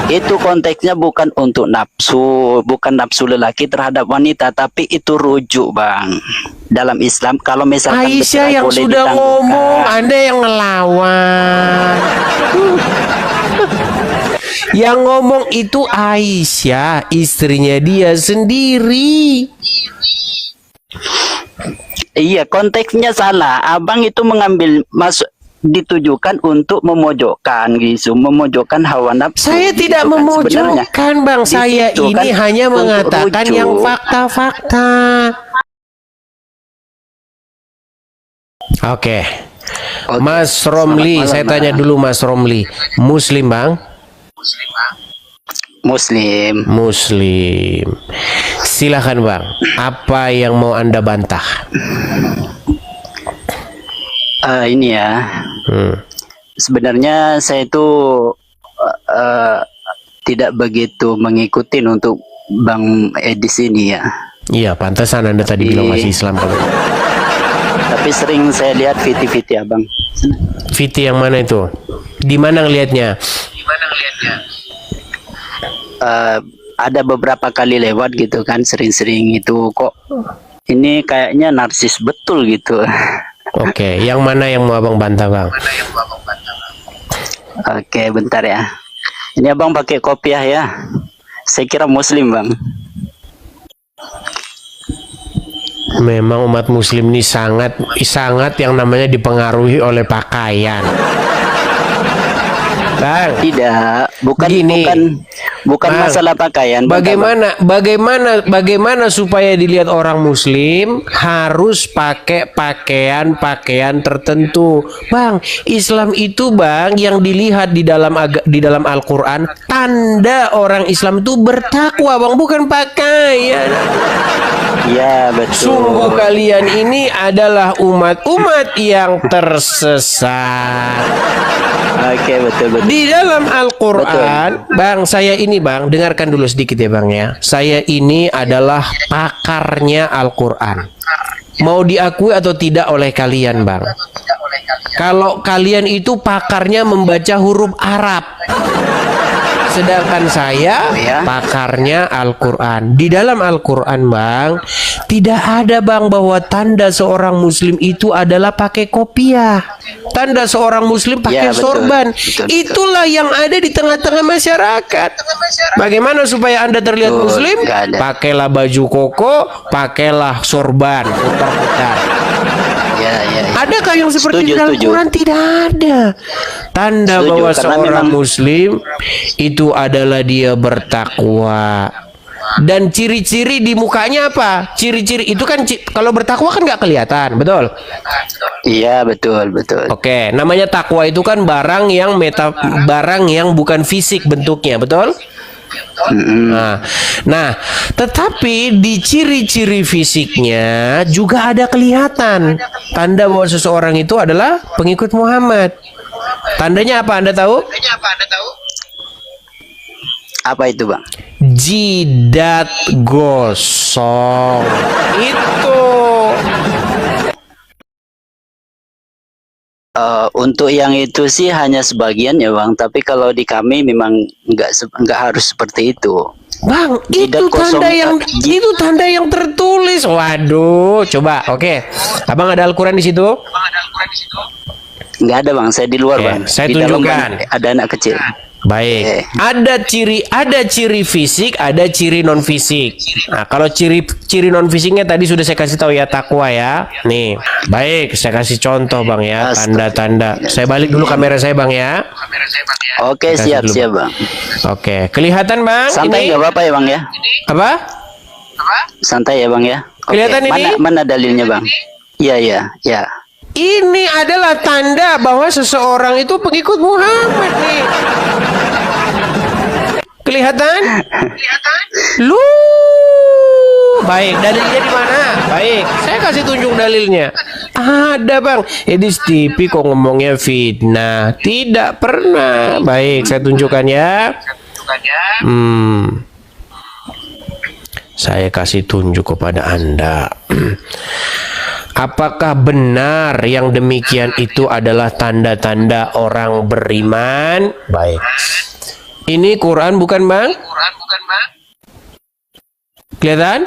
Itu konteksnya bukan untuk nafsu, bukan nafsu lelaki terhadap wanita, tapi itu rujuk, Bang. Dalam Islam, kalau misalkan Aisyah bercerai yang boleh sudah ditangguhkan. ngomong, Anda yang ngelawan. Yang ngomong itu Aisyah, istrinya dia sendiri. Iya, konteksnya salah. Abang itu mengambil masuk ditujukan untuk memojokkan gitu, memojokkan hawa nafsu. Saya tidak gitu kan. Sebenarnya memojokkan, Bang. di Saya situ ini kan hanya untuk mengatakan rujuk. yang fakta-fakta. Oke. Mas Romli, saya tanya dulu Mas Romli. Muslim, Bang? Muslim. Muslim. Silakan, Bang. Apa yang mau Anda bantah? Ini ya. Sebenarnya saya itu tidak begitu mengikuti untuk Bang Edis ini ya. Iya, pantesan Anda tadi bilang masih Islam. Tapi sering saya lihat VT-VT Abang. VT yang mana itu? Di mana ngelihatnya? Ada beberapa kali lewat gitu kan, sering-sering itu kok. Ini kayaknya narsis betul gitu. Oke, yang mana yang mau Abang bantah, Bang? Oke, bentar ya. Ini Abang pakai kopiah ya. Saya kira Muslim, Bang. Memang umat Muslim ini sangat yang namanya dipengaruhi oleh pakaian. Bang, Tidak, bukan Gini, bukan Bang, masalah pakaian. bagaimana supaya dilihat orang Muslim harus pakai pakaian tertentu, Bang? Islam itu, Bang, yang dilihat di dalam Al-Quran, tanda orang Islam itu bertakwa, Bang, bukan pakaian. Ya, betul. Sungguh kalian ini adalah umat yang tersesat. Oke, betul. Di dalam Al-Quran, Bang, saya ini, Bang, dengarkan dulu sedikit ya, Bang ya. Saya ini adalah pakarnya Al-Quran. Mau diakui atau tidak oleh kalian, Bang? Kalau kalian itu pakarnya membaca huruf Arab, sedangkan saya pakarnya Al-Quran. Di dalam Al-Quran, Bang, tidak ada, Bang, bahwa tanda seorang Muslim itu adalah pakai kopiah. Tanda seorang Muslim pakai sorban. Betul. Itulah yang ada di tengah-tengah masyarakat. Bagaimana supaya Anda terlihat Muslim? Pakailah baju koko, pakailah sorban. Putar-putar. Ya. Adakah yang seperti di Al-Quran? Tidak ada. Tanda bahwa seorang Muslim itu adalah dia bertakwa. Dan ciri-ciri di mukanya apa? Ciri-ciri itu kan kalau bertakwa kan nggak kelihatan, betul? Iya, betul. Oke, namanya takwa itu kan barang yang bukan fisik bentuknya, betul? Nah, tetapi di ciri-ciri fisiknya juga ada kelihatan tanda bahwa seseorang itu adalah pengikut Muhammad. Tandanya apa, Anda tahu? Apa itu, Bang? Jidat gosong. Itu. Untuk yang itu sih hanya sebagian ya, Bang. Tapi kalau di kami memang nggak harus seperti itu. Bang, itu tanda yang tertulis. Waduh, coba. Oke. Abang ada Al-Quran di situ? Nggak ada, Bang. Saya di luar, Bang. Saya di dalam, tunjukkan. Bang, ada anak kecil. Baik. Ada ciri fisik, ada ciri non fisik. Nah, kalau ciri non fisiknya tadi sudah saya kasih tahu ya, takwa ya. Nih, baik, saya kasih contoh, Bang ya, tanda-tanda. Saya balik dulu kamera saya, Bang ya. Oke, siap, Bang. Oke, kelihatan, Bang? Santai nggak apa-apa ya, Bang ya? Apa? Santai ya, Bang ya. Kelihatan ini? Mana dalilnya, Bang? Iya. Ini adalah tanda bahwa seseorang itu pengikut Muhammad nih. Kelihatan? Lu. Baik, dalilnya di mana? Baik, saya kasih tunjuk dalilnya. Ada, Bang. Edis TV kok ngomongnya fitnah. Tidak pernah. Baik, saya tunjukkan ya. Saya kasih tunjuk kepada Anda. Apakah benar yang demikian itu adalah tanda-tanda orang beriman? Baik. Ini Quran bukan bang? Kelihatan?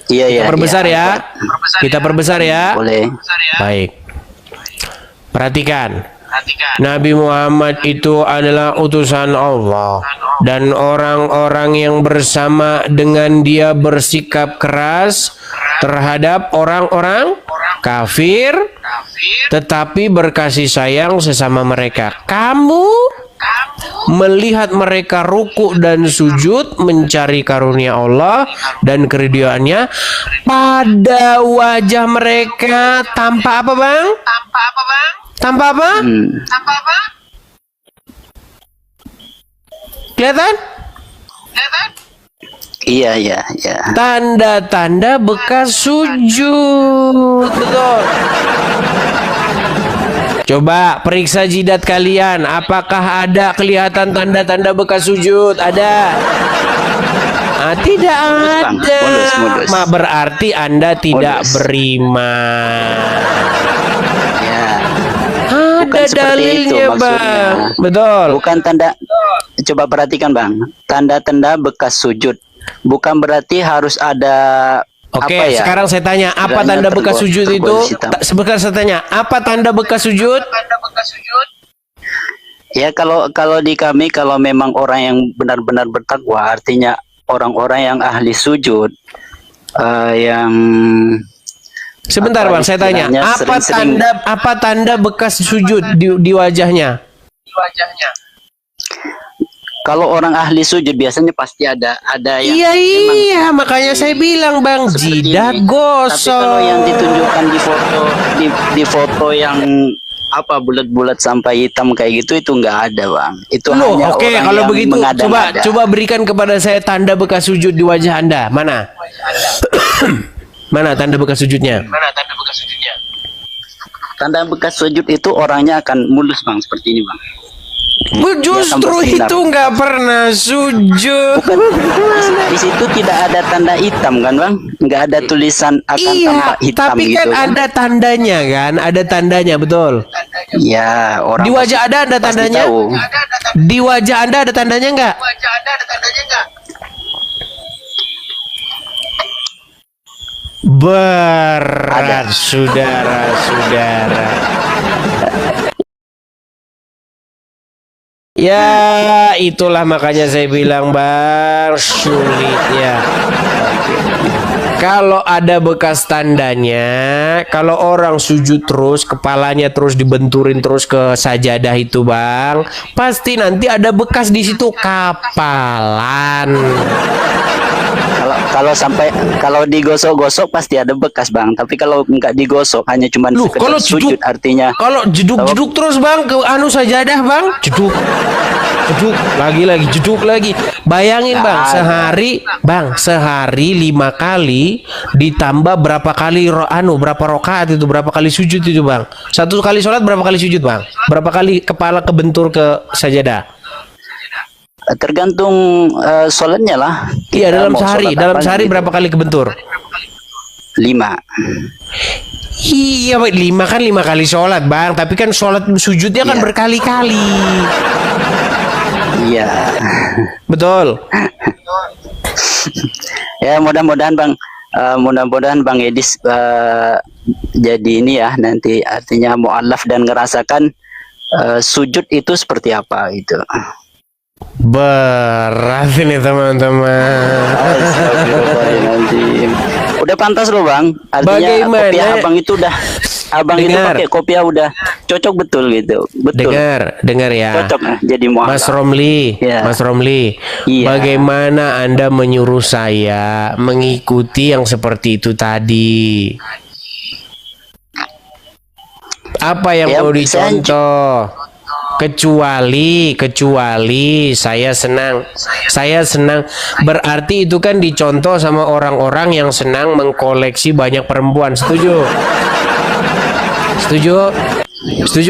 Iya, iya. Kita perbesar iya. ya. Kita perbesar ya. Boleh. Baik. Perhatikan. Nabi Muhammad itu adalah utusan Allah, dan orang-orang yang bersama dengan dia bersikap keras terhadap orang-orang kafir, tetapi berkasih sayang sesama mereka. Kamu melihat mereka ruku dan sujud mencari karunia Allah dan keridhaannya, pada wajah mereka tanpa apa bang? Tanpa apa? Kelihatan? Iya, iya, iya. Tanda-tanda bekas sujud. Betul. Coba periksa jidat kalian. Apakah ada kelihatan tanda-tanda bekas sujud? Ada? Tidak ada. Mulus. Berarti Anda tidak beriman. Ya. Ada dalilnya bang. Betul. Bukan tanda. Coba perhatikan bang. Tanda-tanda bekas sujud. Bukan berarti harus ada. Oke, apa ya? Sekarang saya tanya, apa tanda bekas sujud itu? Sebentar saya tanya, apa tanda bekas sujud? Ya kalau di kami, kalau memang orang yang benar-benar bertakwa, artinya orang-orang yang ahli sujud, yang sebentar bang, saya tanya, apa tanda bekas sujud di wajahnya? Kalau orang ahli sujud biasanya pasti ada yang iya makanya saya bilang bang, jidat gosok. Tapi kalau yang ditunjukkan di foto yang apa bulat-bulat sampai hitam kayak gitu, itu nggak ada bang. Itu hanya oke, orang kalau yang begitu coba berikan kepada saya tanda bekas sujud di wajah Anda. Mana? Mana tanda bekas sujudnya? Tanda bekas sujud itu orangnya akan mulus bang, seperti ini bang. Justru itu nggak pernah sujud. Bukan, di situ tidak ada tanda hitam kan bang? Nggak ada tulisan akan tampak hitam. Tapi kan gitu, ada tandanya kan? Ada tandanya, betul. Ya, orang di wajah Anda ada tandanya? Tahu. Di wajah Anda ada tandanya nggak? Berat, saudara-saudara. Ya, itulah makanya saya bilang bang, sulitnya. Kalau ada bekas tandanya, kalau orang sujud terus, kepalanya terus dibenturin terus ke sajadah itu bang, pasti nanti ada bekas di situ, kapalan. Kalau digosok-gosok pasti ada bekas bang. Tapi kalau nggak digosok, hanya cuma sekedar sujud, artinya. Kalau jeduk terus bang ke sajadah bang, jeduk lagi. Bayangin bang, sehari 5 kali ditambah berapa kali berapa rakaat itu, berapa kali sujud itu bang? Satu kali sholat berapa kali sujud bang? Berapa kali kepala kebentur ke sajadah? Tergantung sholatnya lah. Iya, dalam sehari berapa kali kebentur? 5. Iya, 5 kan 5 kali sholat bang. Tapi kan sholat sujudnya kan berkali-kali. Iya. Betul. Ya mudah-mudahan bang Edis jadi ini ya nanti, artinya mu'alaf dan ngerasakan sujud itu seperti apa gitu. Berat ini teman-teman. Udah pantas loh bang. Artinya kopiah abang itu udah, itu pakai kopiah udah cocok betul gitu. Betul. Dengar ya. Cocok jadi mualaf. Mas Romli, iya. Bagaimana Anda menyuruh saya mengikuti yang seperti itu tadi? Apa yang mau dicontoh? Kecuali saya senang berarti itu kan dicontoh sama orang-orang yang senang mengkoleksi banyak perempuan. Setuju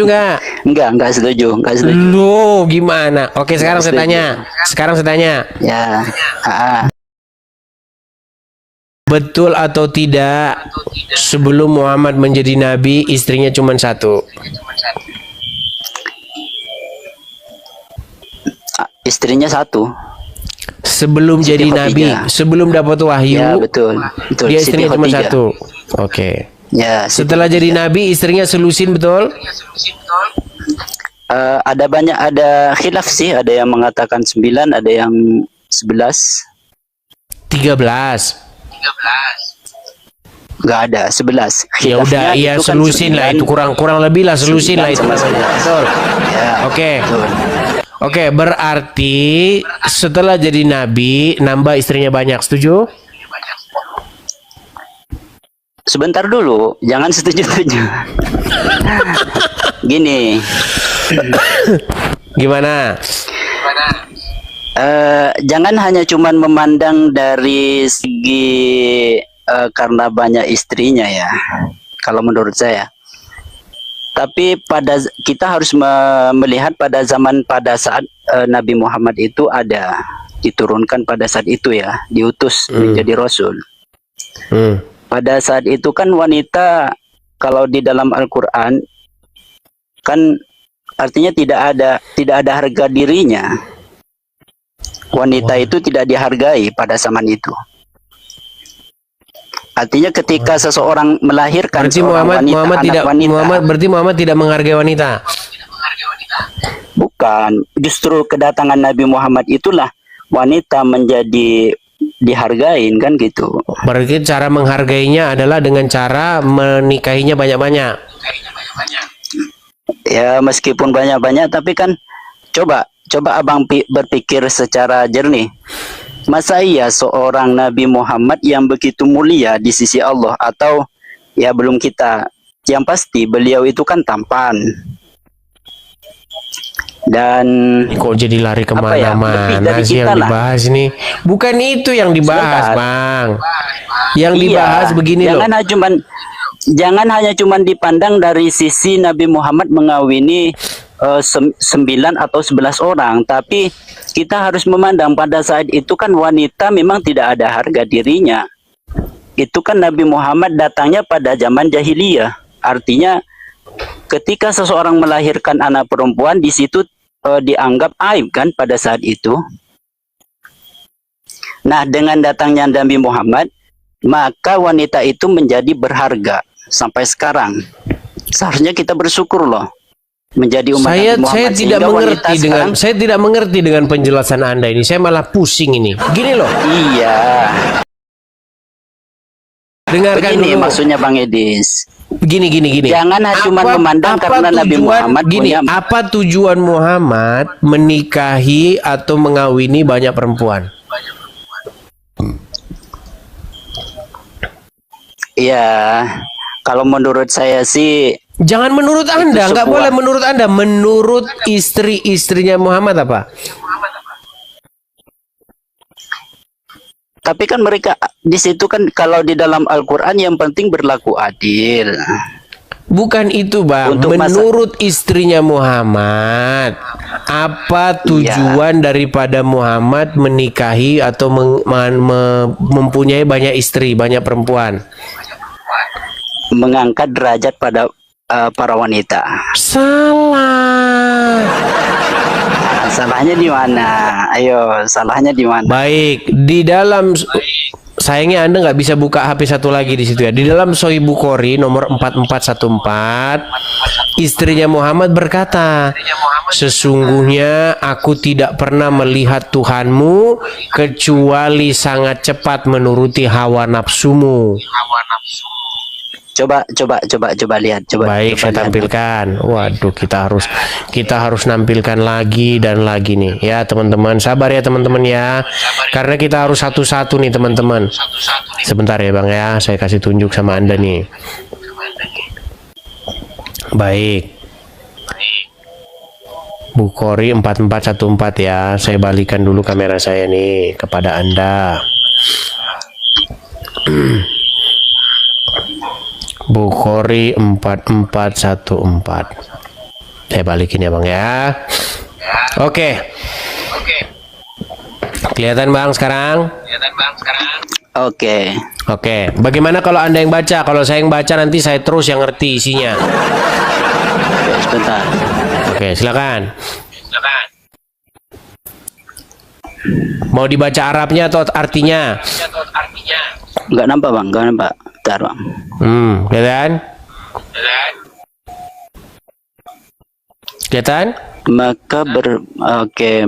nggak? Enggak setuju. Loh, gimana? Oke, sekarang saya tanya. Ya. Betul atau tidak sebelum Muhammad menjadi nabi istrinya cuma satu? Istrinya satu. Sebelum Siti jadi Khadijah. nabi, sebelum dapat wahyu, Ya, betul. Betul. dia Siti istrinya cuma Khadijah. satu. Oke. Ya, Siti Setelah jadi Khadijah. nabi, istrinya selusin, betul? Ada banyak, ada khilaf sih, ada yang mengatakan 9, ada yang 11. 13. Nggak ada 11. Ya udah, Khilafnya iya itu kan selusin lah 9, itu, kurang lebih lah selusin lah itu. 9 sama 11. Betul. Ya, Oke. betul. Oke, berarti setelah jadi nabi nambah istrinya banyak, setuju? Sebentar dulu, jangan setuju-setuju. Gini, Gimana? jangan hanya cuman memandang dari segi karena banyak istrinya ya, kalau menurut saya. Tapi kita harus melihat pada zaman, pada saat Nabi Muhammad itu ada, diturunkan pada saat itu ya, diutus menjadi Rasul. Hmm. Pada saat itu kan wanita, kalau di dalam Al-Quran kan artinya tidak ada harga dirinya. Wanita itu tidak dihargai pada zaman itu. Artinya ketika seseorang melahirkan Berarti seorang wanita, Muhammad anak tidak wanita, berarti Muhammad tidak menghargai wanita. bukan, justru kedatangan Nabi Muhammad itulah wanita menjadi dihargain, kan gitu. Berarti cara menghargainya adalah dengan cara menikahinya banyak-banyak. Ya meskipun banyak-banyak, tapi kan coba abang berpikir secara jernih. Masa iya seorang Nabi Muhammad yang begitu mulia di sisi Allah, atau ya belum kita, yang pasti beliau itu kan tampan. Dan Kok jadi lari Apa ya, lebih kemana-mana dari sih kita yang lah. dibahas nih? Bukan itu yang dibahas, Sebentar. Bang. Yang Iya, dibahas begini loh. jangan hanya cuman dipandang dari sisi Nabi Muhammad mengawini 9 atau 11 orang, tapi kita harus memandang pada saat itu kan wanita memang tidak ada harga dirinya. Itu kan Nabi Muhammad datangnya pada zaman jahiliyah. Artinya ketika seseorang melahirkan anak perempuan, di situ dianggap aib kan pada saat itu. Nah, dengan datangnya Nabi Muhammad, maka wanita itu menjadi berharga sampai sekarang. Seharusnya kita bersyukur loh menjadi umat Saya Nabi Muhammad. tidak Sehingga wanita mengerti sekarang, saya tidak mengerti dengan penjelasan Anda ini. Saya malah pusing ini. Gini loh. iya, Dengarkan begini dulu. maksudnya Bang Edis. Gini. Jangan cuma memandang karena Nabi Muhammad punya. Apa tujuan Muhammad menikahi atau mengawini banyak perempuan? Iya, kalau menurut saya sih, Jangan menurut Anda, nggak sebuah- boleh menurut Anda. Menurut istri-istrinya Muhammad apa? tapi kan mereka di situ kan, kalau di dalam Al-Quran yang penting berlaku adil. Bukan itu, Bang. Untuk Menurut istrinya Muhammad, apa tujuan daripada Muhammad menikahi atau mempunyai banyak istri, banyak perempuan? Mengangkat derajat pada para wanita. Salah. Salahnya di mana? Ayo, salahnya di mana? Baik, di dalam sayangnya Anda nggak bisa buka HP satu lagi di situ ya. Di dalam Sahih Bukhari nomor 4414, istrinya Muhammad berkata, sesungguhnya aku tidak pernah melihat Tuhanmu kecuali sangat cepat menuruti hawa nafsumu. Coba lihat. Baik, saya tampilkan. Waduh, kita harus nampilkan lagi dan lagi nih ya, teman-teman. Sabar ya, teman-teman ya. Karena kita harus satu-satu nih, teman-teman. Sebentar ya, Bang ya. Saya kasih tunjuk sama Anda nih. Baik. Bukhari 4414 ya. Saya balikan dulu kamera saya nih kepada Anda. Bukhari 4414. Saya balikin ya, Bang ya. Oke. Kelihatan, Bang, sekarang? Oke. Oke. Bagaimana kalau Anda yang baca? Kalau saya yang baca nanti saya terus yang ngerti isinya. Sebentar. Oke, silakan. Mau dibaca Arabnya atau artinya? Nggak nampak bang, nggak nampak. Bentar bang. Kelihatan? Kelihatan?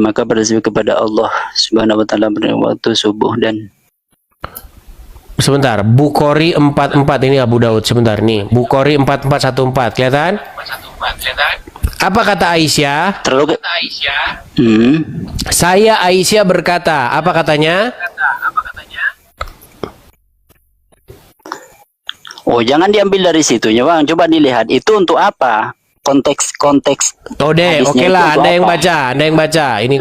Maka berzikir kepada Allah Subhanahu wa taala pada waktu subuh dan Sebentar, Bukhari 44 ini Abu Daud. Sebentar nih, Bukhari 4414. Kelihatan? Apa kata Aisyah? terlalu Saya Aisyah berkata, apa katanya? Oh, jangan diambil dari situnya bang. Coba dilihat itu untuk apa? Konteks. Oh deh, hadisnya oke itu lah, untuk Anda yang apa? baca, Anda yang baca. Ini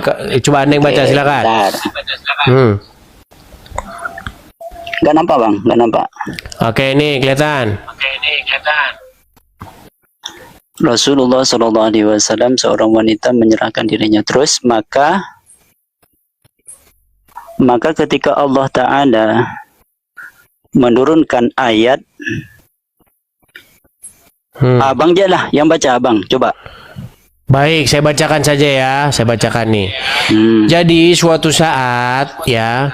coba Anda yang baca, Oke, silakan. bentar. Nggak nampak bang, nggak nampak. Oke, ini kelihatan. Rasulullah Shallallahu Alaihi Wasallam seorang wanita menyerahkan dirinya terus maka ketika Allah Taala menurunkan ayat abang aja lah yang baca abang coba. Baik, saya bacakan saja ya. Saya bacakan nih. Jadi suatu saat ya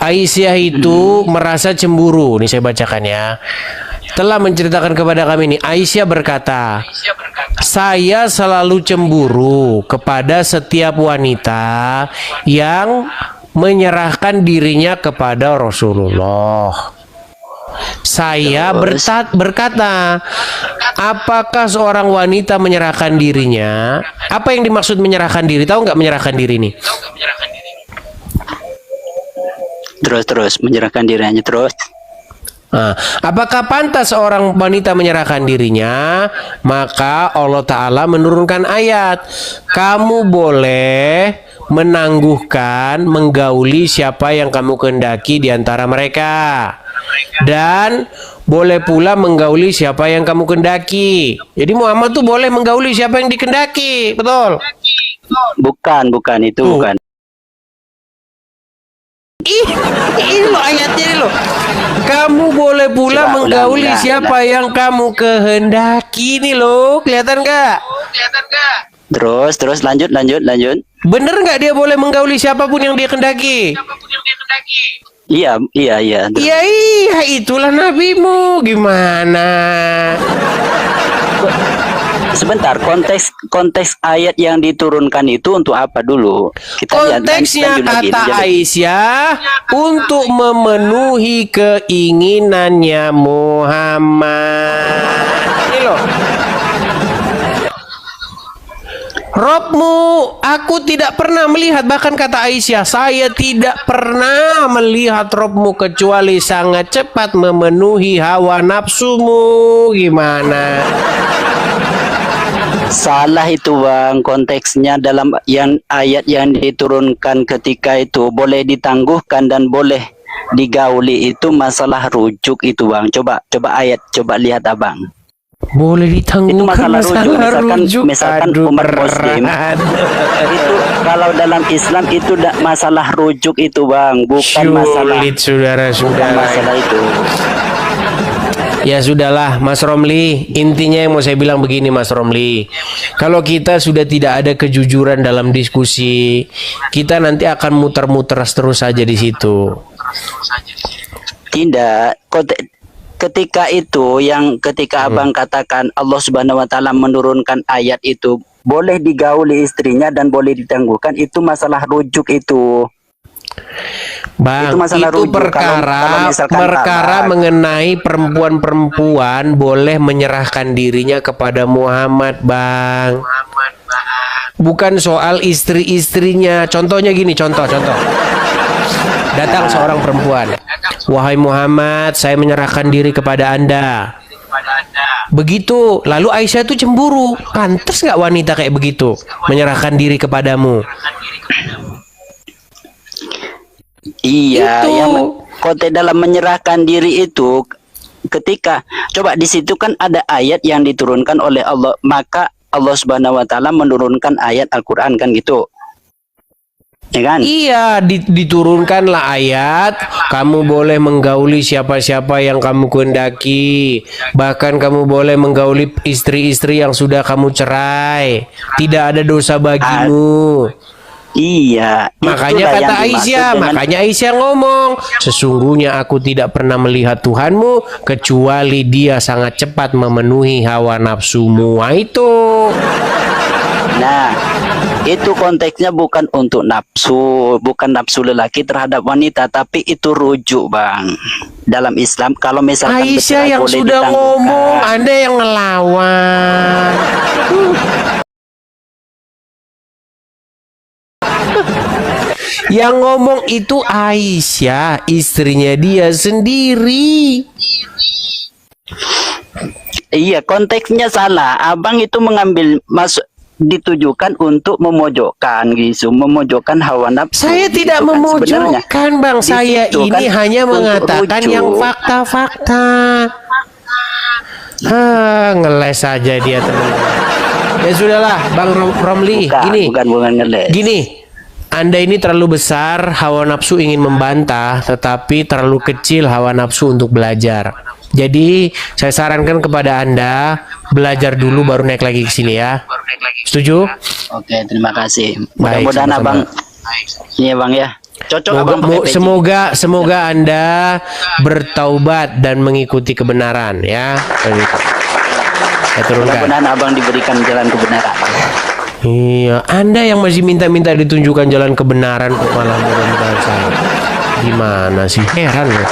Aisyah itu merasa cemburu. Nih saya bacakan ya. Telah menceritakan kepada kami nih, Aisyah berkata, saya selalu cemburu kepada setiap wanita yang menyerahkan dirinya kepada Rasulullah. Saya berkata, apakah seorang wanita menyerahkan dirinya? Apa yang dimaksud menyerahkan diri? Tahu nggak menyerahkan diri nih? Terus menyerahkan dirinya terus. Nah, apakah pantas seorang wanita menyerahkan dirinya? Maka Allah Ta'ala menurunkan ayat, kamu boleh menangguhkan, menggauli siapa yang kamu kehendaki di antara mereka, dan boleh pula menggauli siapa yang kamu kehendaki. Jadi Muhammad tuh boleh menggauli siapa yang dikehendaki, betul? Bukan itu bukan. Ini loh ayatnya ini loh. Kamu boleh pula Coba menggauli ulang. siapa yang kamu kehendaki nih loh. Kelihatan nggak? Terus lanjut. Bener nggak dia boleh menggauli siapapun yang dia kehendaki? Iya. Terus. Iya, itulah nabimu. Gimana? Sebentar, konteks ayat yang diturunkan itu untuk apa dulu? Konteksnya kata Aisyah untuk memenuhi keinginannya Muhammad. Ini loh. Robmu, aku tidak pernah melihat, bahkan kata Aisyah, saya tidak pernah melihat Robmu kecuali sangat cepat memenuhi hawa nafsumu. Gimana? Salah itu bang, konteksnya dalam yang ayat yang diturunkan ketika itu boleh ditangguhkan dan boleh digauli itu masalah rujuk itu bang. Coba ayat, coba lihat abang. Boleh Itu ditangguhkan masalah rujuk. Misalkan Aduh, umat muslim itu kalau dalam Islam itu masalah rujuk itu bang, bukan masalah masalah itu. Ya sudahlah Mas Romli, intinya yang mau saya bilang begini Mas Romli, kalau kita sudah tidak ada kejujuran dalam diskusi, kita nanti akan muter-muter terus saja di situ. Tidak, ketika itu yang ketika abang katakan Allah Subhanahu Wa Taala menurunkan ayat itu boleh digauli istrinya dan boleh ditangguhkan, itu masalah rujuk itu. Bang, itu perkara mengenai perempuan-perempuan boleh menyerahkan dirinya kepada Muhammad, Bang. Bukan soal istri-istrinya. Contohnya gini, contoh. Datang seorang perempuan, wahai Muhammad, saya menyerahkan diri kepada Anda. Begitu, lalu Aisyah itu cemburu. Pantas nggak wanita kayak begitu menyerahkan diri kepadamu? Iya, itu. yang konteks dalam menyerahkan diri itu ketika coba di situ kan ada ayat yang diturunkan oleh Allah, maka Allah Subhanahu Wa Taala menurunkan ayat Al-Quran kan gitu, ya kan? Iya, diturunkanlah ayat, kamu boleh menggauli siapa-siapa yang kamu kehendaki, bahkan kamu boleh menggauli istri-istri yang sudah kamu cerai, tidak ada dosa bagimu. Iya, Makanya itulah kata yang dimaksud Aisyah, dengan makanya Aisyah ngomong, sesungguhnya aku tidak pernah melihat Tuhanmu kecuali dia sangat cepat memenuhi hawa nafsumu. Nah, itu. Nah, itu konteksnya bukan untuk nafsu, bukan nafsu lelaki terhadap wanita, tapi itu rujuk, Bang. Dalam Islam, kalau misalkan Aisyah bercerai yang boleh sudah ditangguhkan. ngomong, Anda yang ngelawan. Yang ngomong itu Aisyah, istrinya dia sendiri. Iya, konteksnya salah. Abang itu mengambil masuk ditujukan untuk memojokkan gitu, memojokkan hawa nafsu. Saya gitu tidak kan sebenarnya. memojokkan, Bang. Di Saya situ ini kan hanya untuk mengatakan rujuk. yang fakta-fakta. Ngeles aja dia, teman-teman. Ya sudahlah, Bang Romli, Bukan ngeles. gini. Anda ini terlalu besar hawa nafsu ingin membantah, tetapi terlalu kecil hawa nafsu untuk belajar. Jadi saya sarankan kepada Anda belajar dulu baru naik lagi ke sini ya. Setuju? Oke, terima kasih. Baik, Mudah-mudahan sama-sama. Abang, iya Bang ya. Cocok Abang pakai peci. Semoga Anda bertaubat dan mengikuti kebenaran ya. Saya turunkan. Mudah-mudahan Abang diberikan jalan kebenaran. Iya, Anda yang masih minta-minta ditunjukkan jalan kebenaran kok malah mudah-mudahan saya. Gimana sih? Heran loh.